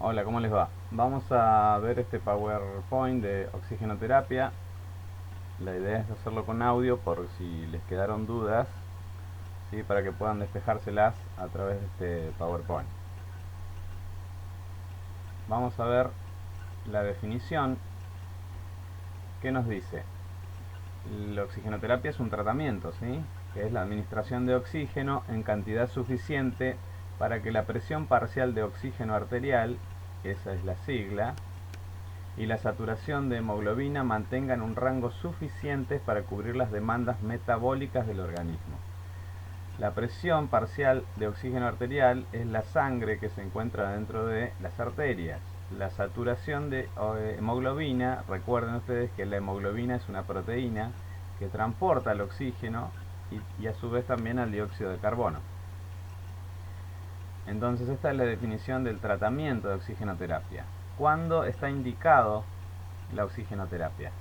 Hola, ¿cómo les va? Vamos a ver este PowerPoint de oxigenoterapia. La idea es hacerlo con audio por si les quedaron dudas, ¿sí? Para que puedan despejárselas a través de este PowerPoint. Vamos a ver la definición que nos dice. La oxigenoterapia es un tratamiento, ¿sí? Que es la administración de oxígeno en cantidad suficiente para que la presión parcial de oxígeno arterial, esa es la sigla, y la saturación de hemoglobina mantengan un rango suficiente para cubrir las demandas metabólicas del organismo. La presión parcial de oxígeno arterial es la sangre que se encuentra dentro de las arterias. La saturación de hemoglobina, recuerden ustedes que la hemoglobina es una proteína que transporta el oxígeno y a su vez también al dióxido de carbono. Entonces esta es la definición del tratamiento de oxigenoterapia. ¿Cuándo está indicado la oxigenoterapia?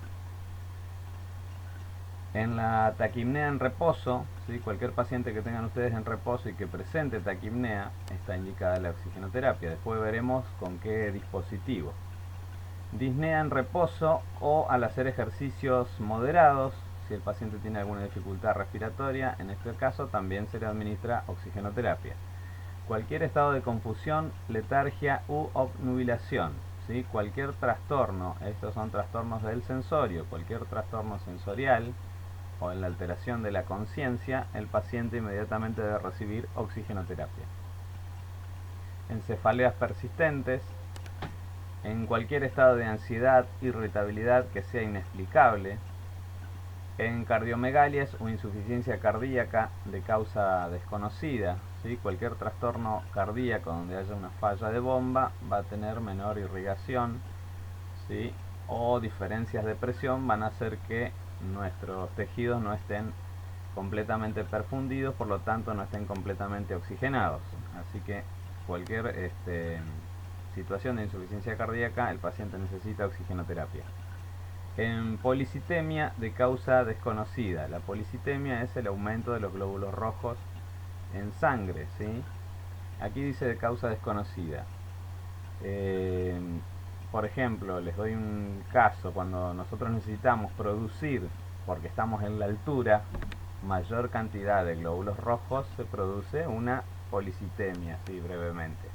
En la taquipnea en reposo, ¿sí? Cualquier paciente que tengan ustedes en reposo y que presente taquipnea, está indicada la oxigenoterapia. Después veremos con qué dispositivo. Disnea en reposo o al hacer ejercicios moderados, si el paciente tiene alguna dificultad respiratoria, en este caso también se le administra oxigenoterapia. Cualquier estado de confusión, letargia u obnubilación, ¿sí? Cualquier trastorno, estos son trastornos del sensorio, cualquier trastorno sensorial o en la alteración de la conciencia, el paciente inmediatamente debe recibir oxigenoterapia. En cefaleas persistentes, en cualquier estado de ansiedad, irritabilidad que sea inexplicable, en cardiomegalias o insuficiencia cardíaca de causa desconocida, ¿sí? Cualquier trastorno cardíaco donde haya una falla de bomba va a tener menor irrigación, ¿sí? O diferencias de presión van a hacer que nuestros tejidos no estén completamente perfundidos, por lo tanto no estén completamente oxigenados. Así que cualquier situación de insuficiencia cardíaca, el paciente necesita oxigenoterapia. En policitemia de causa desconocida. La policitemia es el aumento de los glóbulos rojos en sangre, ¿sí? Aquí dice de causa desconocida. Eh, por ejemplo, les doy un caso, cuando nosotros necesitamos producir, porque estamos en la altura, mayor cantidad de glóbulos rojos, se produce una policitemia, así brevemente.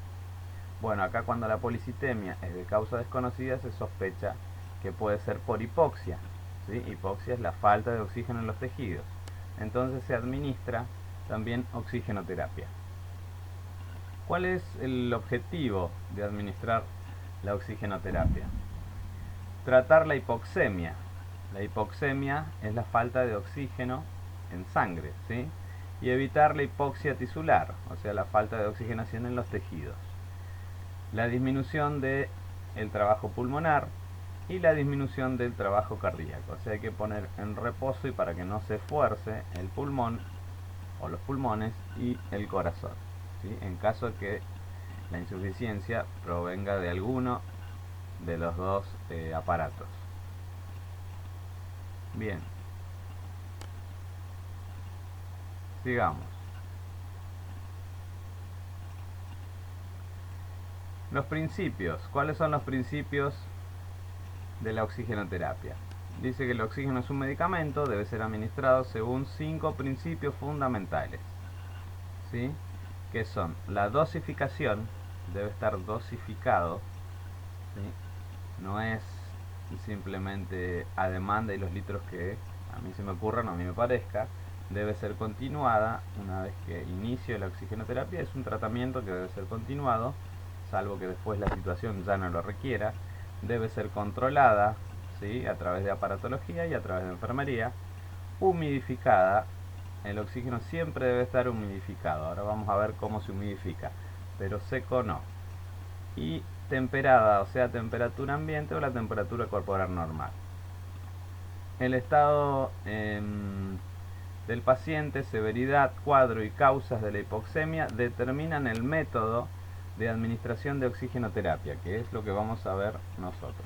Bueno, acá cuando la policitemia es de causa desconocida, se sospecha que puede ser por hipoxia, ¿sí? Hipoxia es la falta de oxígeno en los tejidos. Entonces se administra también oxigenoterapia. ¿Cuál es el objetivo de administrar la oxigenoterapia? Tratar la hipoxemia. La hipoxemia es la falta de oxígeno en sangre, ¿sí? Y evitar la hipoxia tisular, o sea, la falta de oxigenación en los tejidos. La disminución del trabajo pulmonar y la disminución del trabajo cardíaco. O sea, hay que poner en reposo y para que no se esfuerce el pulmón o los pulmones y el corazón, ¿sí? En caso de que la insuficiencia provenga de alguno de los dos aparatos. Bien, sigamos. Los principios. ¿Cuáles son los principios de la oxigenoterapia? Dice que el oxígeno es un medicamento, debe ser administrado según 5 principios fundamentales, ¿sí? Que son la dosificación, debe estar dosificado, ¿sí? No es simplemente a demanda y los litros que a mí se me ocurran o a mí me parezca, debe ser continuada. Una vez que inicio la oxigenoterapia, es un tratamiento que debe ser continuado, salvo que después la situación ya no lo requiera. Debe ser controlada, ¿sí? A través de aparatología y a través de enfermería. Humidificada, el oxígeno siempre debe estar humidificado. Ahora vamos a ver cómo se humidifica, pero seco no. Y temperada, o sea, temperatura ambiente o la temperatura corporal normal. El estado del paciente, severidad, cuadro y causas de la hipoxemia determinan el método de administración de oxigenoterapia, que es lo que vamos a ver nosotros.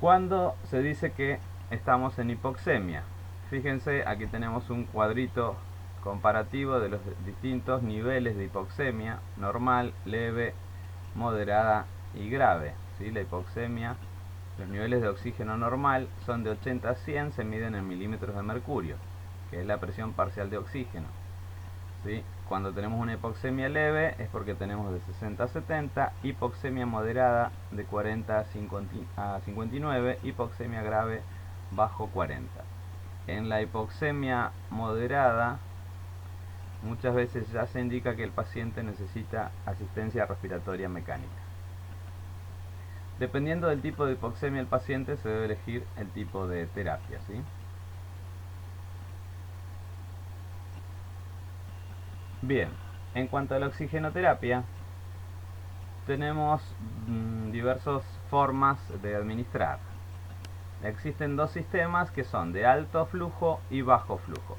¿Cuándo se dice que estamos en hipoxemia? Fíjense, aquí tenemos un cuadrito comparativo de los distintos niveles de hipoxemia: normal, leve, moderada y grave. ¿Sí? La hipoxemia, los niveles de oxígeno normal son de 80 a 100, se miden en milímetros de mercurio, que es la presión parcial de oxígeno. ¿Sí? Cuando tenemos una hipoxemia leve es porque tenemos de 60 a 70, hipoxemia moderada de 40 a 59, hipoxemia grave bajo 40. En la hipoxemia moderada muchas veces ya se indica que el paciente necesita asistencia respiratoria mecánica. Dependiendo del tipo de hipoxemia del paciente se debe elegir el tipo de terapia, ¿sí? Bien, en cuanto a la oxigenoterapia, tenemos diversas formas de administrar. Existen dos sistemas que son de alto flujo y bajo flujo.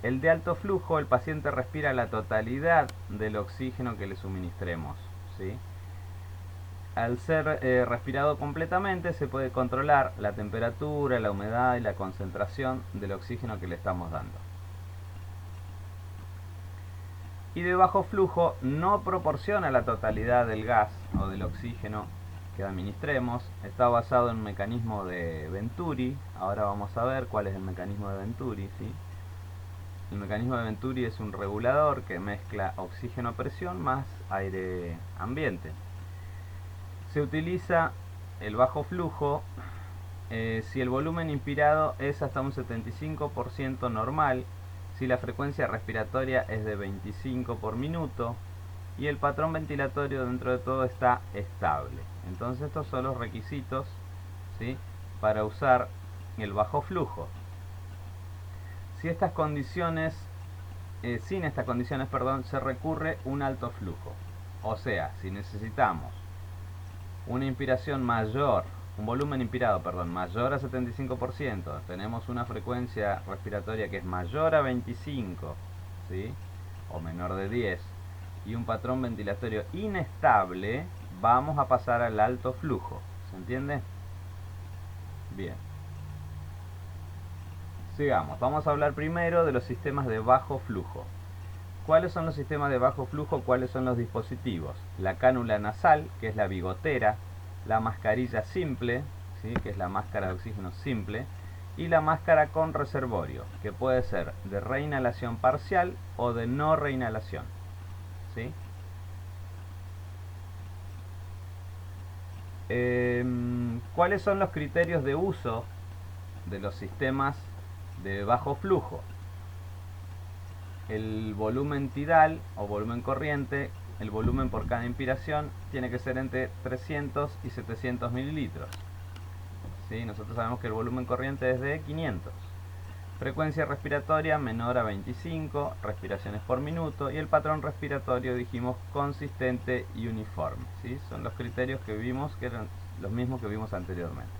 El de alto flujo, el paciente respira la totalidad del oxígeno que le suministremos, ¿sí? Al ser respirado completamente se puede controlar la temperatura, la humedad y la concentración del oxígeno que le estamos dando. Y de bajo flujo no proporciona la totalidad del gas o del oxígeno que administremos. Está basado en un mecanismo de Venturi. Ahora vamos a ver cuál es el mecanismo de Venturi, ¿sí? El mecanismo de Venturi es un regulador que mezcla oxígeno a presión más aire ambiente. Se utiliza el bajo flujo si el volumen inspirado es hasta un 75% normal, si la frecuencia respiratoria es de 25 por minuto y el patrón ventilatorio dentro de todo está estable. Entonces estos son los requisitos, ¿sí?, para usar el bajo flujo. Si estas condiciones, sin estas condiciones, se recurre a un alto flujo. O sea, si necesitamos una inspiración mayor, un volumen inspirado, mayor a 75%, tenemos una frecuencia respiratoria que es mayor a 25, ¿sí?, o menor de 10, y un patrón ventilatorio inestable, vamos a pasar al alto flujo. ¿Se entiende? Bien. Sigamos. Vamos a hablar primero de los sistemas de bajo flujo. ¿Cuáles son los sistemas de bajo flujo? ¿Cuáles son los dispositivos? La cánula nasal, que es la bigotera, la mascarilla simple, ¿sí?, que es la máscara de oxígeno simple, y la máscara con reservorio, que puede ser de reinhalación parcial o de no reinhalación, ¿sí? ¿Cuáles son los criterios de uso de los sistemas de bajo flujo? El volumen tidal o volumen corriente, el volumen por cada inspiración tiene que ser entre 300 y 700 mililitros. ¿Sí? Nosotros sabemos que el volumen corriente es de 500. Frecuencia respiratoria menor a 25 respiraciones por minuto y el patrón respiratorio, dijimos, consistente y uniforme. ¿Sí? Son los criterios que vimos, que eran los mismos que vimos anteriormente.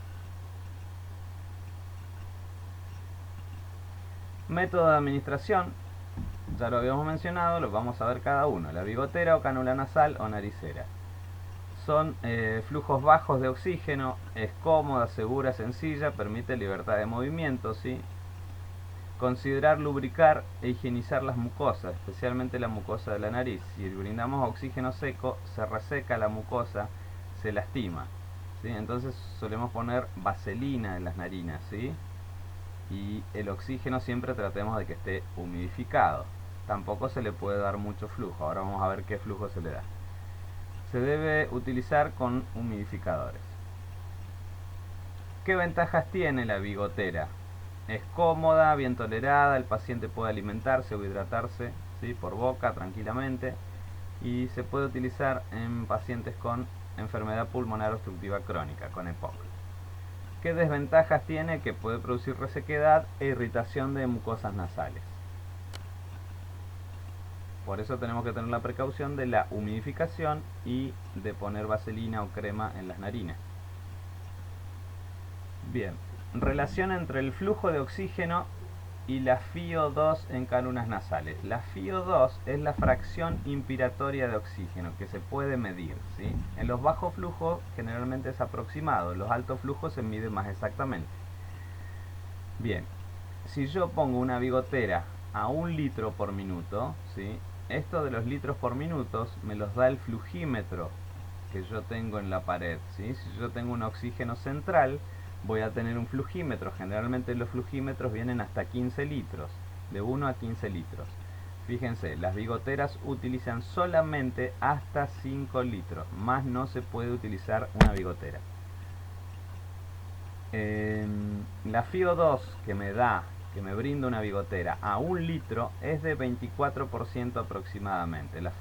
Método de administración, ya lo habíamos mencionado, lo vamos a ver cada uno. La bigotera o cánula nasal o naricera. Son flujos bajos de oxígeno, es cómoda, segura, sencilla, permite libertad de movimiento, ¿sí? Considerar lubricar e higienizar las mucosas, especialmente la mucosa de la nariz. Si brindamos oxígeno seco, se reseca la mucosa, se lastima, ¿sí? Entonces solemos poner vaselina en las narinas, ¿sí? Y el oxígeno siempre tratemos de que esté humidificado. Tampoco se le puede dar mucho flujo. Ahora vamos a ver qué flujo se le da. Se debe utilizar con humidificadores. ¿Qué ventajas tiene la bigotera? Es cómoda, bien tolerada, el paciente puede alimentarse o hidratarse, ¿sí?, por boca tranquilamente, y se puede utilizar en pacientes con enfermedad pulmonar obstructiva crónica, con EPOC. ¿Qué desventajas tiene? Que puede producir resequedad e irritación de mucosas nasales. Por eso tenemos que tener la precaución de la humidificación y de poner vaselina o crema en las narinas. Bien, relación entre el flujo de oxígeno y la FiO2 en cánulas nasales. La FiO2 es la fracción inspiratoria de oxígeno que se puede medir, ¿sí? En los bajos flujos generalmente es aproximado, en los altos flujos se mide más exactamente. Bien, si yo pongo una bigotera a 1 litro por minuto, ¿sí? Esto de los litros por minuto me los da el flujímetro que yo tengo en la pared, ¿sí? Si yo tengo un oxígeno central, voy a tener un flujímetro. Generalmente los flujímetros vienen hasta 15 litros, de 1 a 15 litros. Fíjense, las bigoteras utilizan solamente hasta 5 litros, más no se puede utilizar una bigotera. La FiO2 que me brinda una bigotera a 1 litro es de 24% aproximadamente, la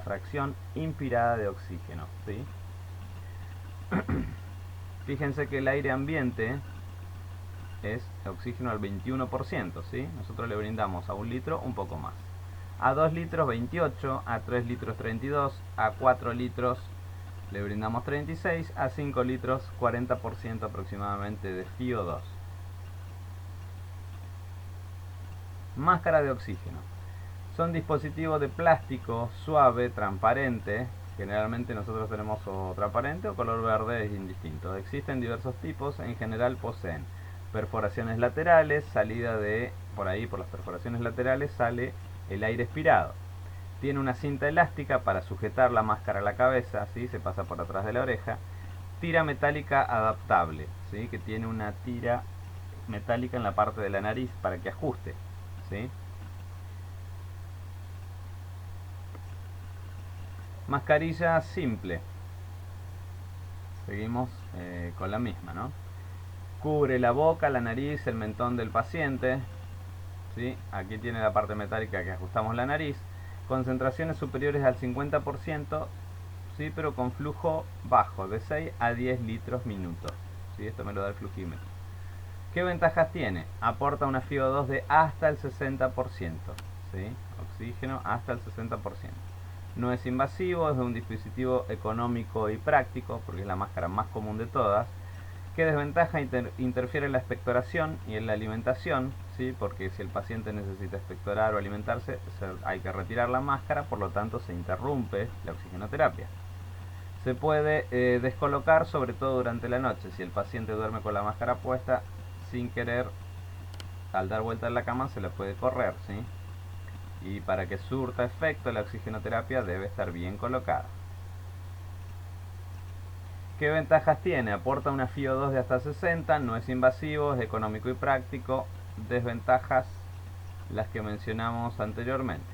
fracción inspirada de oxígeno, ¿sí? Fíjense que el aire ambiente es oxígeno al 21%, ¿sí? Nosotros le brindamos a 1 litro un poco más. A 2 litros 28, a 3 litros 32, a 4 litros le brindamos 36, a 5 litros 40% aproximadamente de FiO2. Máscara de oxígeno. Son dispositivos de plástico suave, transparente. Generalmente nosotros tenemos o transparente o color verde, es indistinto. Existen diversos tipos, en general poseen perforaciones laterales, salida de, por ahí por las perforaciones laterales sale el aire expirado. Tiene una cinta elástica para sujetar la máscara a la cabeza, ¿sí? Se pasa por atrás de la oreja. Tira metálica adaptable, ¿sí? Que tiene una tira metálica en la parte de la nariz para que ajuste, ¿sí? Mascarilla simple. Seguimos con la misma, ¿no? Cubre la boca, la nariz, el mentón del paciente, ¿sí? Aquí tiene la parte metálica que ajustamos la nariz. Concentraciones superiores al 50%, ¿sí? Pero con flujo bajo, de 6 a 10 litros minuto, ¿sí? Esto me lo da el flujímetro. ¿Qué ventajas tiene? Aporta una FiO2 de hasta el 60%, ¿sí? Oxígeno hasta el 60%. No es invasivo, es un dispositivo económico y práctico, porque es la máscara más común de todas. ¿Qué desventaja? Interfiere en la expectoración y en la alimentación, ¿sí? Porque si el paciente necesita expectorar o alimentarse, hay que retirar la máscara, por lo tanto se interrumpe la oxigenoterapia. Se puede descolocar, sobre todo durante la noche. Si el paciente duerme con la máscara puesta, sin querer, al dar vuelta en la cama se la puede correr, ¿sí? Y para que surta efecto la oxigenoterapia debe estar bien colocada. ¿Qué ventajas tiene? Aporta una FiO2 de hasta 60, no es invasivo, es económico y práctico. Desventajas, las que mencionamos anteriormente.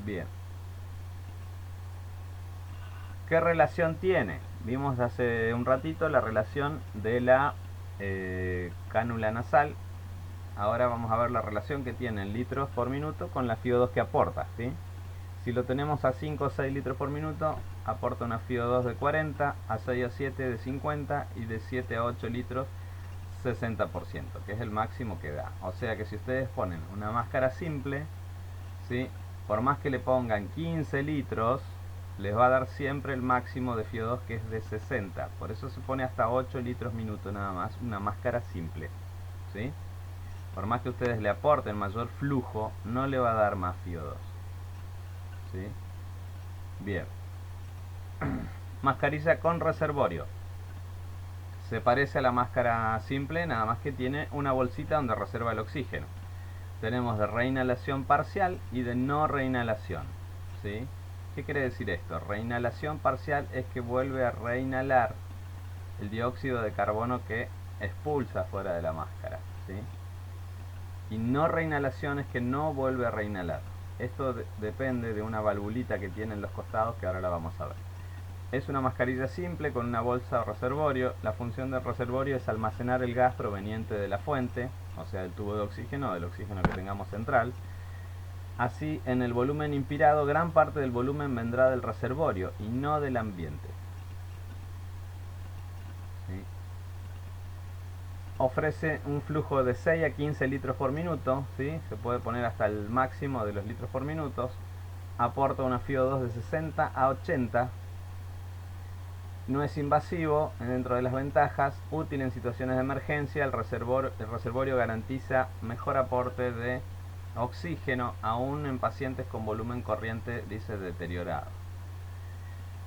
Bien. ¿Qué relación tiene? Vimos hace un ratito la relación de la cánula nasal. Ahora vamos a ver la relación que tiene en litros por minuto con la FiO2 que aporta, ¿sí? Si lo tenemos a 5 o 6 litros por minuto, aporta una FiO2 de 40, a 6 o 7 de 50 y de 7 a 8 litros 60%, que es el máximo que da. O sea que si ustedes ponen una máscara simple, ¿sí? Por más que le pongan 15 litros, les va a dar siempre el máximo de FiO2, que es de 60. Por eso se pone hasta 8 litros minuto nada más, una máscara simple, ¿sí? Por más que ustedes le aporten mayor flujo, no le va a dar más FiO2, ¿sí? Bien. Mascarilla con reservorio. Se parece a la máscara simple, nada más que tiene una bolsita donde reserva el oxígeno. Tenemos de reinhalación parcial y de no reinhalación, ¿sí? ¿Qué quiere decir esto? Reinhalación parcial es que vuelve a reinhalar el dióxido de carbono que expulsa fuera de la máscara, ¿sí? Y no reinhalación es que no vuelve a reinhalar. Esto depende de una valvulita que tiene en los costados, que ahora la vamos a ver. Es una mascarilla simple con una bolsa o reservorio. La función del reservorio es almacenar el gas proveniente de la fuente, o sea, del tubo de oxígeno, del oxígeno que tengamos central. Así, en el volumen inspirado, gran parte del volumen vendrá del reservorio y no del ambiente, ¿sí? Ofrece un flujo de 6 a 15 litros por minuto, ¿sí? Se puede poner hasta el máximo de los litros por minuto. Aporta una FiO2 de 60 a 80. No es invasivo, dentro de las ventajas, útil en situaciones de emergencia. El reservorio garantiza mejor aporte de oxígeno, aún en pacientes con volumen corriente, dice, deteriorado.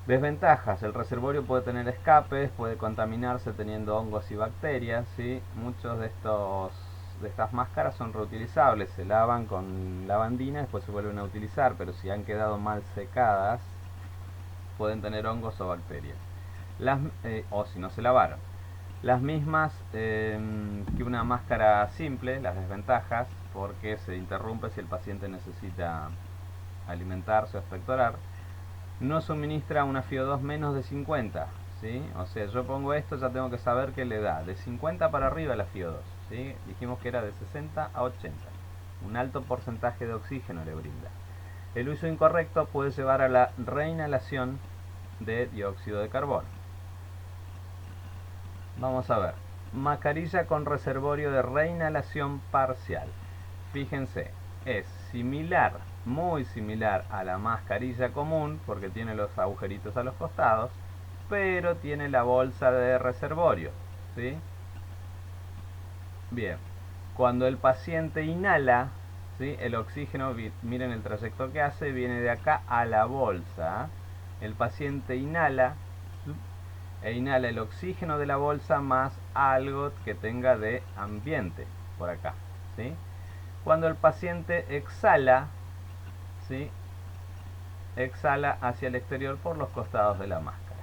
Desventajas: el reservorio puede tener escapes, puede contaminarse teniendo hongos y bacterias, ¿sí? Muchos de estos de estas máscaras son reutilizables, se lavan con lavandina, después se vuelven a utilizar, pero si han quedado mal secadas, pueden tener hongos o bacterias. O si no se lavaron. Las mismas que una máscara simple, las desventajas, porque se interrumpe si el paciente necesita alimentarse o expectorar. No suministra una FiO2 menos de 50, ¿sí? O sea, yo pongo esto, ya tengo que saber qué le da. De 50 para arriba la FiO2, ¿sí? Dijimos que era de 60 a 80. Un alto porcentaje de oxígeno le brinda. El uso incorrecto puede llevar a la reinhalación de dióxido de carbono. Vamos a ver. Mascarilla con reservorio de reinhalación parcial. Fíjense, es similar, muy similar a la mascarilla común, porque tiene los agujeritos a los costados, pero tiene la bolsa de reservorio, ¿sí? Bien, cuando el paciente inhala, ¿sí? El oxígeno, miren el trayecto que hace, viene de acá a la bolsa. El paciente inhala e inhala el oxígeno de la bolsa más algo que tenga de ambiente por acá, ¿sí? Cuando el paciente exhala, ¿sí? Exhala hacia el exterior por los costados de la máscara.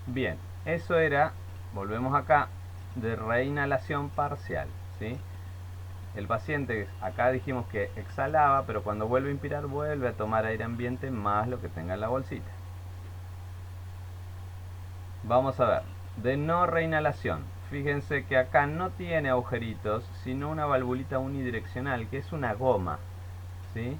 Bien, eso era, volvemos acá, de reinhalación parcial, ¿sí? El paciente, acá dijimos que exhalaba, pero cuando vuelve a inspirar vuelve a tomar aire ambiente más lo que tenga en la bolsita. Vamos a ver, de no reinhalación. Fíjense que acá no tiene agujeritos, sino una valvulita unidireccional, que es una goma, ¿sí?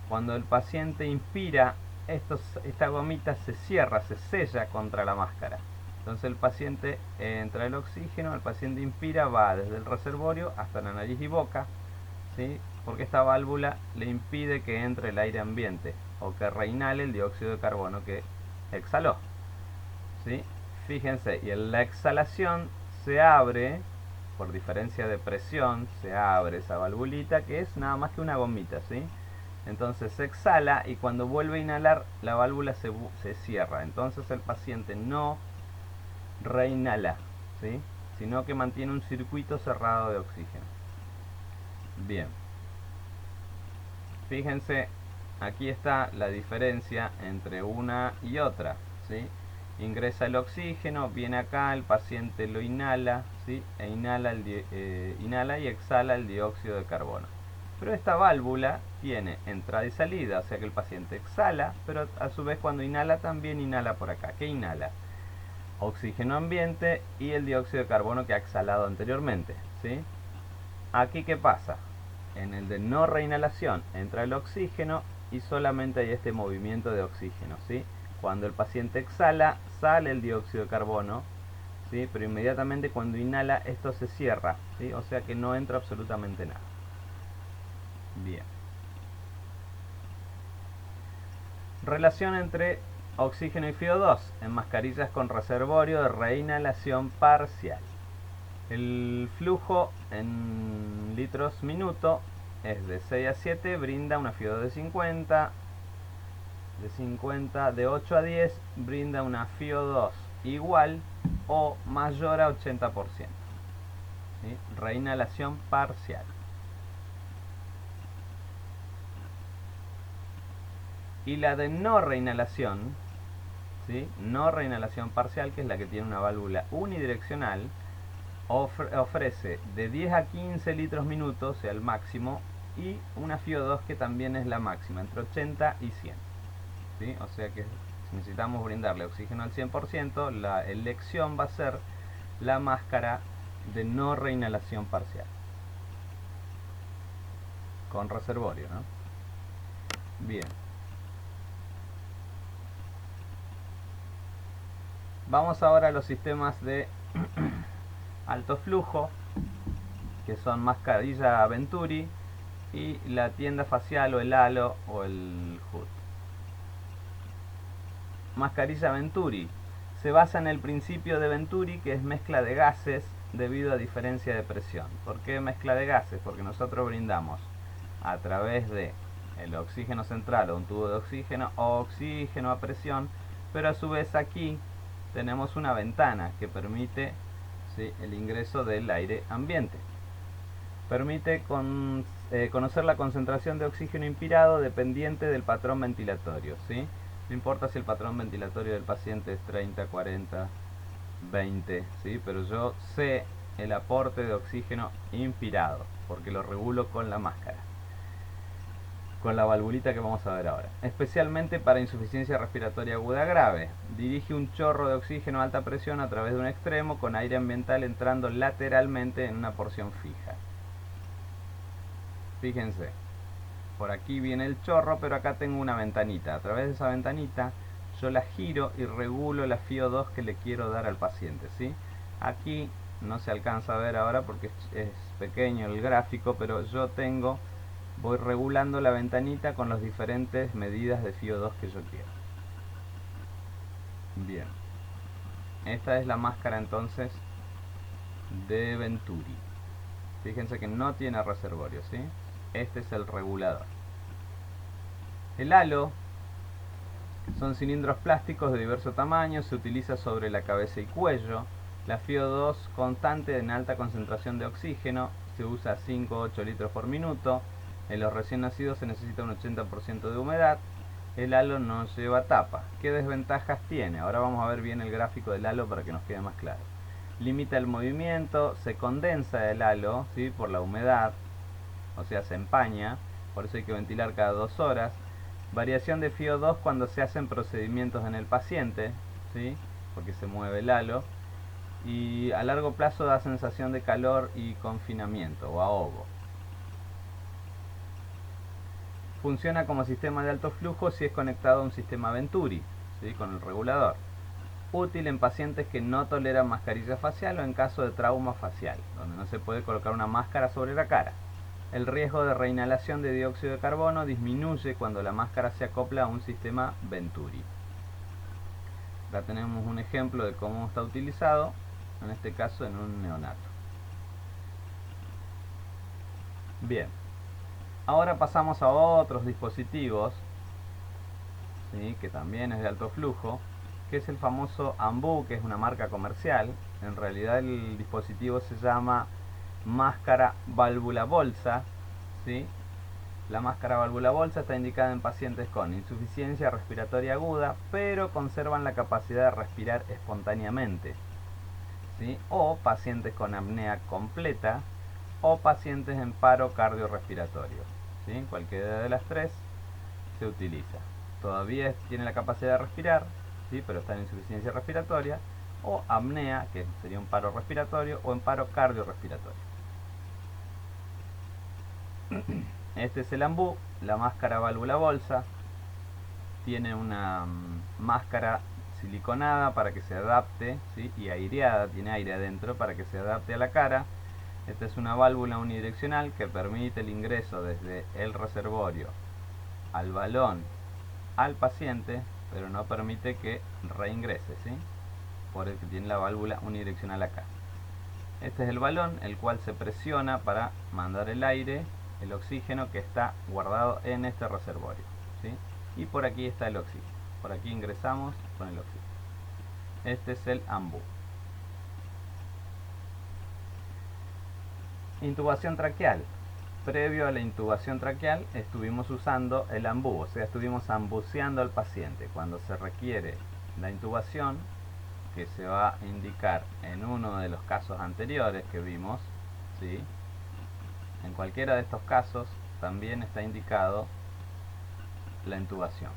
Cuando el paciente inspira, esta gomita se cierra, se sella contra la máscara. Entonces el paciente entra el oxígeno, el paciente inspira, va desde el reservorio hasta la nariz y boca, ¿sí? Porque esta válvula le impide que entre el aire ambiente o que reinhale el dióxido de carbono que exhaló, ¿sí? Fíjense, y en la exhalación se abre, por diferencia de presión, se abre esa valvulita que es nada más que una gomita, ¿sí? Entonces se exhala y cuando vuelve a inhalar la válvula se cierra. Entonces el paciente no reinhala, ¿sí? Sino que mantiene un circuito cerrado de oxígeno. Bien. Fíjense, aquí está la diferencia entre una y otra, ¿sí? Ingresa el oxígeno, viene acá, el paciente lo inhala, ¿sí? E inhala y exhala el dióxido de carbono. Pero esta válvula tiene entrada y salida, o sea que el paciente exhala, pero a su vez cuando inhala también inhala por acá. ¿Qué inhala? Oxígeno ambiente y el dióxido de carbono que ha exhalado anteriormente, ¿sí? Aquí ¿qué pasa? En el de no reinhalación entra el oxígeno y solamente hay este movimiento de oxígeno, ¿sí? Cuando el paciente exhala, sale el dióxido de carbono, ¿sí? Pero inmediatamente cuando inhala esto se cierra, ¿sí? O sea que no entra absolutamente nada. Bien. Relación entre oxígeno y FiO2 en mascarillas con reservorio de reinhalación parcial. El flujo en litros minuto es de 6 a 7, brinda una FiO2 de 50. De 8 a 10 brinda una FiO2 igual o mayor a 80%. ¿Sí? Reinhalación parcial. Y la de no reinhalación, ¿sí? No reinhalación parcial, que es la que tiene una válvula unidireccional, ofrece de 10 a 15 litros minuto, o sea el máximo, y una FiO2 que también es la máxima, entre 80 y 100. ¿Sí? O sea que si necesitamos brindarle oxígeno al 100%, la elección va a ser la máscara de no reinhalación parcial, con reservorio, ¿no? Bien. Vamos ahora a los sistemas de alto flujo, que son mascarilla Venturi y la tienda facial o el halo o el HUD. Mascarilla Venturi se basa en el principio de Venturi, que es mezcla de gases debido a diferencia de presión. ¿Por qué mezcla de gases? Porque nosotros brindamos a través de el oxígeno central o un tubo de oxígeno a presión, pero a su vez aquí tenemos una ventana que permite ¿sí? El ingreso del aire ambiente. Permite conocer la concentración de oxígeno inspirado dependiente del patrón ventilatorio, ¿sí? No importa si el patrón ventilatorio del paciente es 30, 40, 20, ¿sí? Pero yo sé el aporte de oxígeno inspirado porque lo regulo con la máscara, con la valvulita que vamos a ver ahora. Especialmente para insuficiencia respiratoria aguda grave. Dirige un chorro de oxígeno a alta presión a través de un extremo con aire ambiental entrando lateralmente en una porción fija. Fíjense, por aquí viene el chorro, pero acá tengo una ventanita. A través de esa ventanita yo la giro y regulo la FiO2 que le quiero dar al paciente, ¿sí? Aquí no se alcanza a ver ahora porque es pequeño el gráfico, pero yo voy regulando la ventanita con las diferentes medidas de FiO2 que yo quiero. Bien, esta es la máscara entonces de Venturi. Fíjense que no tiene reservorio, ¿sí? Este es el regulador. El halo son cilindros plásticos de diverso tamaño, se utiliza sobre la cabeza y cuello. La FiO2 constante en alta concentración de oxígeno se usa a 5-8 litros por minuto. En los recién nacidos se necesita un 80% de humedad. El halo no lleva tapa. ¿Qué desventajas tiene? Ahora vamos a ver bien el gráfico del halo para que nos quede más claro. Limita el movimiento, se condensa el halo, ¿sí? Por la humedad, o sea, se empaña, por eso hay que ventilar cada 2 horas. Variación de FiO2 cuando se hacen procedimientos en el paciente, ¿sí? Porque se mueve el halo. Y a largo plazo da sensación de calor y confinamiento o ahogo. Funciona como sistema de alto flujo si es conectado a un sistema Venturi, ¿sí? Con el regulador. Útil en pacientes que no toleran mascarilla facial o en caso de trauma facial, donde no se puede colocar una máscara sobre la cara. El riesgo de reinhalación de dióxido de carbono disminuye cuando la máscara se acopla a un sistema Venturi. Acá tenemos un ejemplo de cómo está utilizado, en este caso en un neonato. Bien, ahora pasamos a otros dispositivos, ¿sí? Que también es de alto flujo, que es el famoso Ambu, que es una marca comercial. En realidad el dispositivo se llama máscara válvula bolsa, ¿sí? La máscara válvula bolsa está indicada en pacientes con insuficiencia respiratoria aguda, pero conservan la capacidad de respirar espontáneamente, ¿sí? O pacientes con apnea completa o pacientes en paro cardiorrespiratorio, ¿sí? Cualquiera de las tres se utiliza. Todavía tiene la capacidad de respirar, ¿sí? Pero está en insuficiencia respiratoria, o apnea, que sería un paro respiratorio, o en paro cardiorrespiratorio. Este es el Ambu, la máscara válvula bolsa. Tiene una máscara siliconada para que se adapte, ¿sí? Y aireada, tiene aire adentro para que se adapte a la cara. Esta es una válvula unidireccional que permite el ingreso desde el reservorio al balón al paciente, pero no permite que reingrese, ¿sí? Por el que tiene la válvula unidireccional acá. Este es el balón, el cual se presiona para mandar el aire, el oxígeno que está guardado en este reservorio, ¿sí? Y por aquí está el oxígeno. Por aquí ingresamos con el oxígeno. Este es el Ambu. Intubación traqueal. Previo a la intubación traqueal estuvimos usando el Ambu, o sea, estuvimos ambuceando al paciente. Cuando se requiere la intubación, que se va a indicar en uno de los casos anteriores que vimos, ¿sí? En cualquiera de estos casos también está indicado la intubación.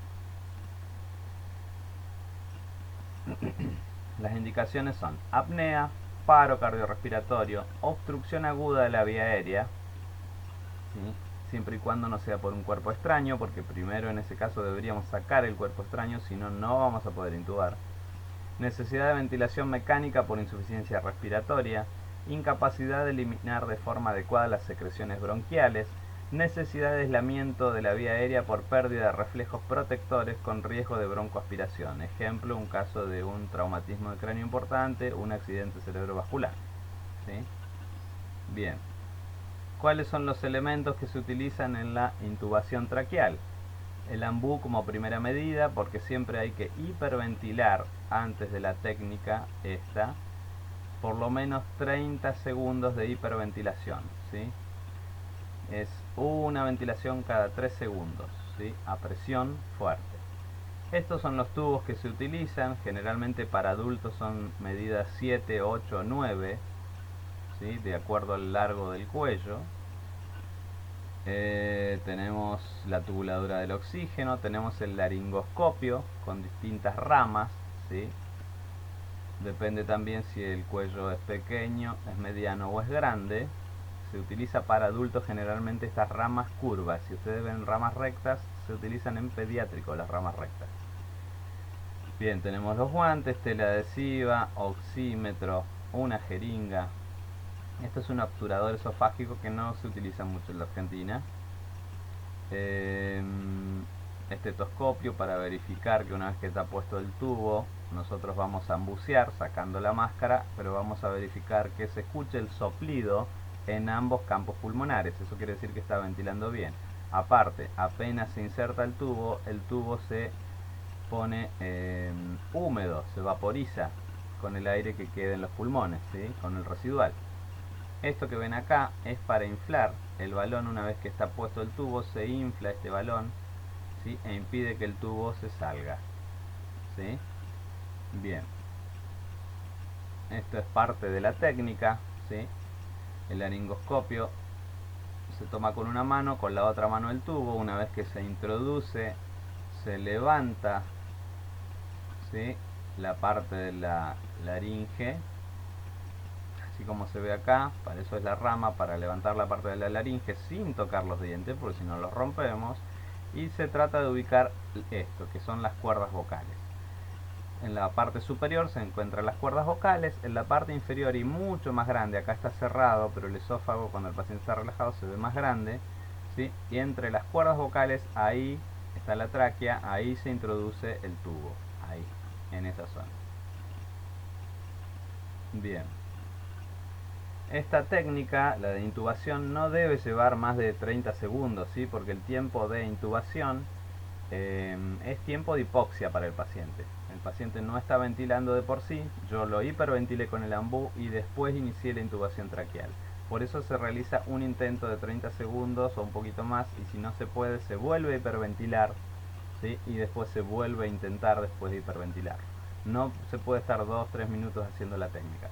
Las indicaciones son apnea, paro cardiorrespiratorio, obstrucción aguda de la vía aérea, ¿sí? Siempre y cuando no sea por un cuerpo extraño, porque primero en ese caso deberíamos sacar el cuerpo extraño, si no, no vamos a poder intubar. Necesidad de ventilación mecánica por insuficiencia respiratoria, incapacidad de eliminar de forma adecuada las secreciones bronquiales, necesidad de aislamiento de la vía aérea por pérdida de reflejos protectores con riesgo de broncoaspiración. Ejemplo, un caso de un traumatismo de cráneo importante, un accidente cerebrovascular, ¿sí? Bien. ¿Cuáles son los elementos que se utilizan en la intubación traqueal? El Ambu como primera medida, porque siempre hay que hiperventilar antes de la técnica esta, por lo menos 30 segundos de hiperventilación, ¿sí? Es una ventilación cada 3 segundos, ¿sí? A presión fuerte. Estos son los tubos que se utilizan, generalmente para adultos son medidas 7, 8, 9, ¿sí? De acuerdo al largo del cuello. Tenemos la tubuladura del oxígeno, tenemos el laringoscopio con distintas ramas, ¿sí? Depende también si el cuello es pequeño, es mediano o es grande. Se utiliza para adultos generalmente estas ramas curvas. Si ustedes ven ramas rectas, se utilizan en pediátrico las ramas rectas. Bien, tenemos los guantes, tela adhesiva, oxímetro, una jeringa. Esto es un obturador esofágico que no se utiliza mucho en la Argentina. Estetoscopio para verificar que una vez que está puesto el tubo, nosotros vamos a embucear sacando la máscara, pero vamos a verificar que se escuche el soplido en ambos campos pulmonares. Eso quiere decir que está ventilando bien. Aparte, apenas se inserta el tubo se pone húmedo, se vaporiza con el aire que quede en los pulmones, ¿sí? Con el residual. Esto que ven acá es para inflar el balón. Una vez que está puesto el tubo, se infla este balón, ¿sí? E impide que el tubo se salga, ¿sí? Bien, esto es parte de la técnica, ¿sí? El laringoscopio se toma con una mano, con la otra mano el tubo. Una vez que se introduce, se levanta, ¿sí? La parte de la laringe, así como se ve acá. Para eso es la rama, para levantar la parte de la laringe sin tocar los dientes, porque si no los rompemos. Y se trata de ubicar esto, que son las cuerdas vocales. En la parte superior se encuentran las cuerdas vocales, en la parte inferior y mucho más grande, acá está cerrado, pero el esófago cuando el paciente está relajado se ve más grande, ¿sí? Y entre las cuerdas vocales, ahí está la tráquea, ahí se introduce el tubo, ahí, en esa zona. Bien. Esta técnica, la de intubación, no debe llevar más de 30 segundos, ¿sí? Porque el tiempo de intubación es tiempo de hipoxia para el paciente. El paciente no está ventilando de por sí, yo lo hiperventilé con el ambú y después inicié la intubación traqueal. Por eso se realiza un intento de 30 segundos o un poquito más, y si no se puede, se vuelve a hiperventilar, ¿sí? Y después se vuelve a intentar después de hiperventilar. No se puede estar 2-3 minutos haciendo la técnica.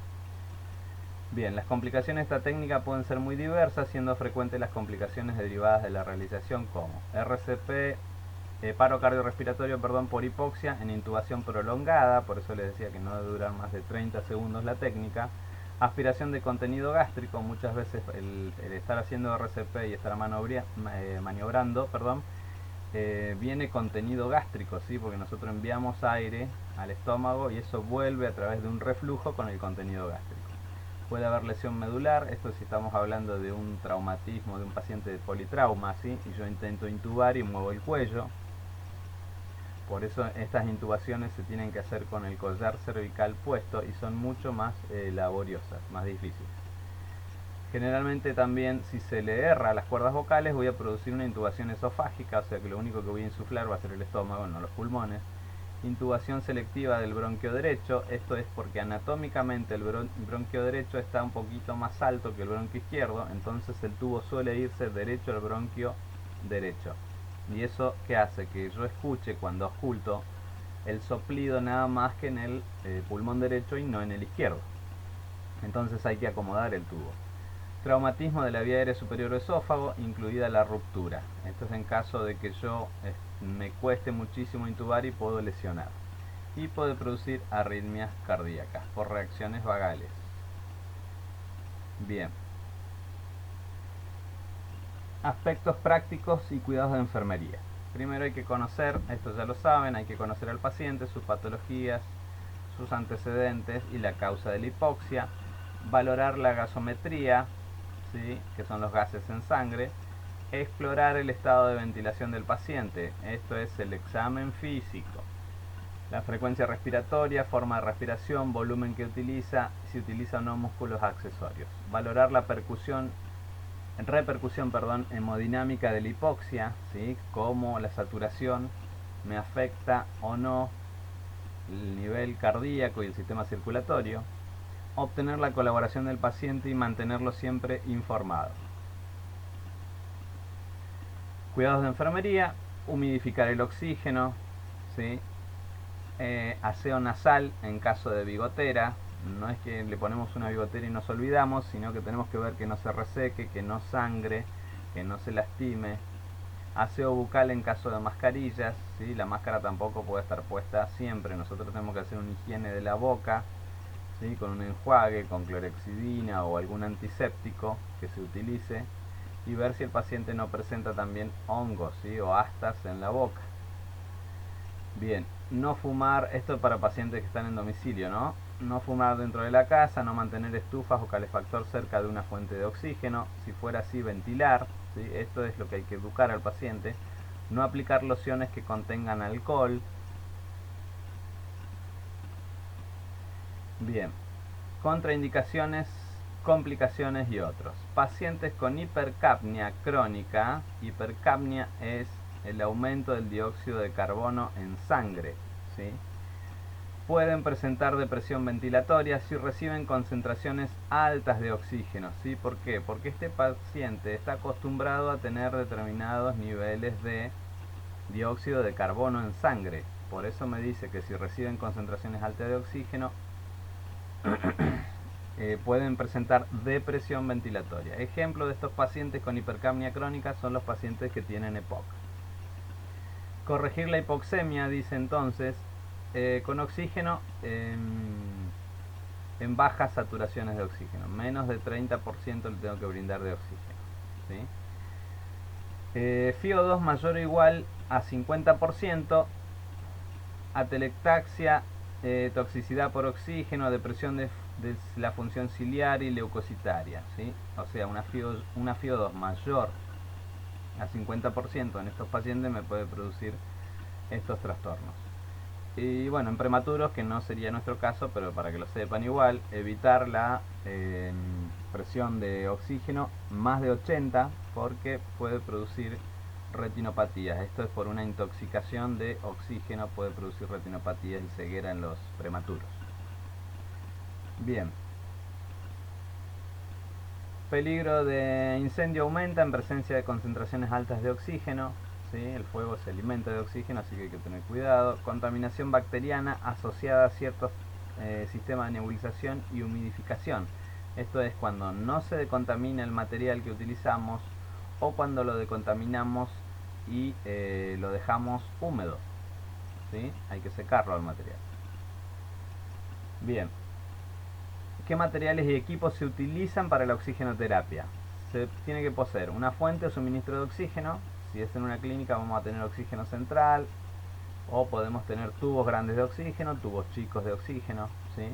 Bien, las complicaciones de esta técnica pueden ser muy diversas, siendo frecuentes las complicaciones derivadas de la realización como RCP, paro cardiorrespiratorio, por hipoxia en intubación prolongada, por eso les decía que no debe durar más de 30 segundos la técnica. Aspiración de contenido gástrico, muchas veces el estar haciendo RCP y estar maniobrando, viene contenido gástrico, ¿sí? Porque nosotros enviamos aire al estómago y eso vuelve a través de un reflujo con el contenido gástrico. Puede haber lesión medular, esto si estamos hablando de un traumatismo de un paciente de politrauma, ¿sí? Y yo intento intubar y muevo el cuello. Por eso estas intubaciones se tienen que hacer con el collar cervical puesto y son mucho más laboriosas, más difíciles. Generalmente también, si se le erra a las cuerdas vocales, voy a producir una intubación esofágica, o sea que lo único que voy a insuflar va a ser el estómago, no los pulmones. Intubación selectiva del bronquio derecho, esto es porque anatómicamente el bronquio derecho está un poquito más alto que el bronquio izquierdo, entonces el tubo suele irse derecho al bronquio derecho. Y eso que hace que yo escuche cuando oculto el soplido nada más que en el pulmón derecho y no en el izquierdo. Entonces hay que acomodar el tubo. Traumatismo de la vía aérea superior o esófago, incluida la ruptura. Esto es en caso de que yo me cueste muchísimo intubar y puedo lesionar. Y puede producir arritmias cardíacas por reacciones vagales. Bien. Aspectos prácticos y cuidados de enfermería. Primero hay que conocer, esto ya lo saben, hay que conocer al paciente, sus patologías, sus antecedentes y la causa de la hipoxia. Valorar la gasometría, ¿sí? Que son los gases en sangre. Explorar el estado de ventilación del paciente, esto es el examen físico. La frecuencia respiratoria, forma de respiración, volumen que utiliza, si utiliza o no músculos accesorios. Valorar la repercusión hemodinámica de la hipoxia, ¿sí? Cómo la saturación me afecta o no el nivel cardíaco y el sistema circulatorio. obtener la colaboración del paciente y mantenerlo siempre informado. Cuidados de enfermería: humidificar el oxígeno, ¿sí? Aseo nasal en caso de bigotera. No es que le ponemos una bigotera y nos olvidamos, sino que tenemos que ver que no se reseque, que no sangre, que no se lastime. Aseo bucal en caso de mascarillas, ¿sí? La máscara tampoco puede estar puesta siempre. Nosotros tenemos que hacer una higiene de la boca, ¿sí? Con un enjuague, con clorexidina o algún antiséptico que se utilice, y ver si el paciente no presenta también hongos, ¿sí? O astas en la boca. Bien, no fumar, esto es para pacientes que están en domicilio, ¿no? No fumar dentro de la casa, no mantener estufas o calefactor cerca de una fuente de oxígeno. Si fuera así, ventilar, ¿sí? Esto es lo que hay que educar al paciente. No aplicar lociones que contengan alcohol. Bien, contraindicaciones, complicaciones y otros. Pacientes con hipercapnia crónica. Hipercapnia es el aumento del dióxido de carbono en sangre, ¿sí? Pueden presentar depresión ventilatoria si reciben concentraciones altas de oxígeno, ¿sí? ¿Por qué? Porque este paciente está acostumbrado a tener determinados niveles de dióxido de carbono en sangre. Por eso me dice que si reciben concentraciones altas de oxígeno, pueden presentar depresión ventilatoria. Ejemplo de estos pacientes con hipercapnia crónica son los pacientes que tienen EPOC. Corregir la hipoxemia, dice entonces, con oxígeno en bajas saturaciones de oxígeno. Menos de 30% le tengo que brindar de oxígeno, ¿sí? FiO2 mayor o igual a 50%, atelectaxia, toxicidad por oxígeno, depresión de la función ciliar y leucocitaria, ¿sí? O sea, una FiO2 mayor a 50% en estos pacientes me puede producir estos trastornos. Y bueno, en prematuros, que no sería nuestro caso, pero para que lo sepan igual, evitar la presión de oxígeno más de 80 porque puede producir retinopatías. Esto es por una intoxicación de oxígeno, puede producir retinopatías y ceguera en los prematuros. Bien. Peligro de incendio aumenta en presencia de concentraciones altas de oxígeno, ¿sí? El fuego se alimenta de oxígeno, así que hay que tener cuidado. Contaminación bacteriana asociada a ciertos sistemas de nebulización y humidificación. Esto es cuando no se decontamina el material que utilizamos o cuando lo decontaminamos y lo dejamos húmedo, ¿sí? Hay que secarlo al material. Bien. ¿Qué materiales y equipos se utilizan para la oxigenoterapia? Se tiene que poseer una fuente o suministro de oxígeno. Si es en una clínica vamos a tener oxígeno central, o podemos tener tubos grandes de oxígeno, tubos chicos de oxígeno, ¿sí?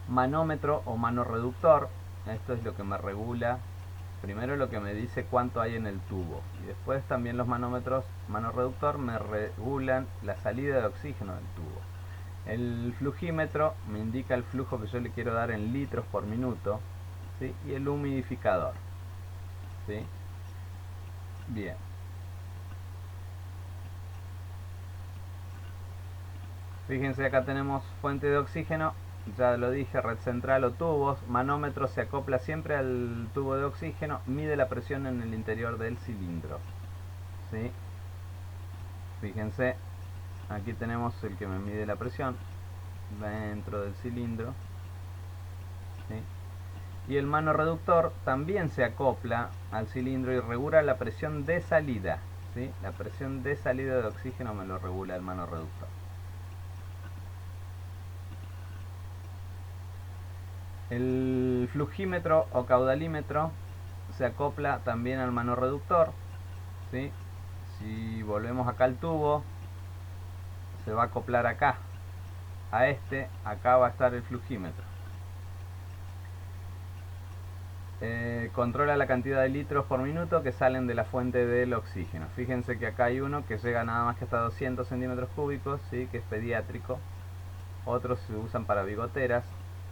Manómetro o manorreductor. Esto es lo que me regula, primero lo que me dice cuánto hay en el tubo, y después también los manómetros manorreductor me regulan la salida de oxígeno del tubo. El flujímetro me indica el flujo que yo le quiero dar en litros por minuto, ¿sí? Y el humidificador, ¿sí? Bien. Fíjense, acá tenemos fuente de oxígeno, ya lo dije, red central o tubos. Manómetro se acopla siempre al tubo de oxígeno, mide la presión en el interior del cilindro, ¿sí? Fíjense, aquí tenemos el que me mide la presión dentro del cilindro, ¿sí? Y el manorreductor también se acopla al cilindro y regula la presión de salida, ¿sí? La presión de salida de oxígeno me lo regula el manorreductor. El flujímetro o caudalímetro se acopla también al manorreductor, ¿sí? Si volvemos acá al tubo, se va a acoplar acá, a este, acá va a estar el flujímetro. Controla la cantidad de litros por minuto que salen de la fuente del oxígeno. Fíjense que acá hay uno que llega nada más que hasta 200 centímetros cúbicos, ¿sí? Que es pediátrico. Otros se usan para bigoteras.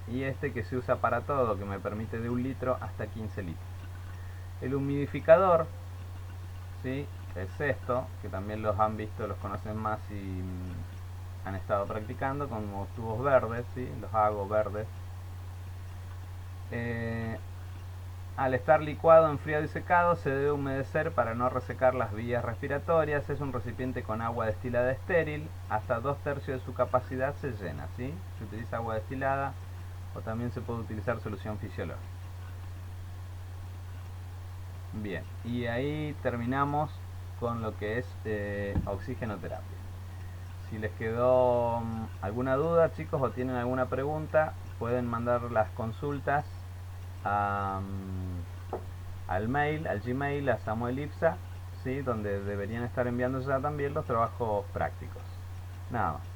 Y este que se usa para todo, que me permite de 1 litro hasta 15 litros. El humidificador, ¿sí? Es esto, que también los han visto, los conocen más y han estado practicando, con tubos verdes, ¿sí? Los hago verdes. Al estar licuado, enfriado y secado, se debe humedecer para no resecar las vías respiratorias. Es un recipiente con agua destilada estéril. Hasta 2/3 de su capacidad se llena, ¿sí? Se utiliza agua destilada o también se puede utilizar solución fisiológica. Bien, y ahí terminamos con lo que es oxigenoterapia. Si les quedó alguna duda, chicos, o tienen alguna pregunta, pueden mandar las consultas a, al mail, al Gmail, a Samuel Ipsa, ¿sí? Donde deberían estar enviándose también los trabajos prácticos. Nada más.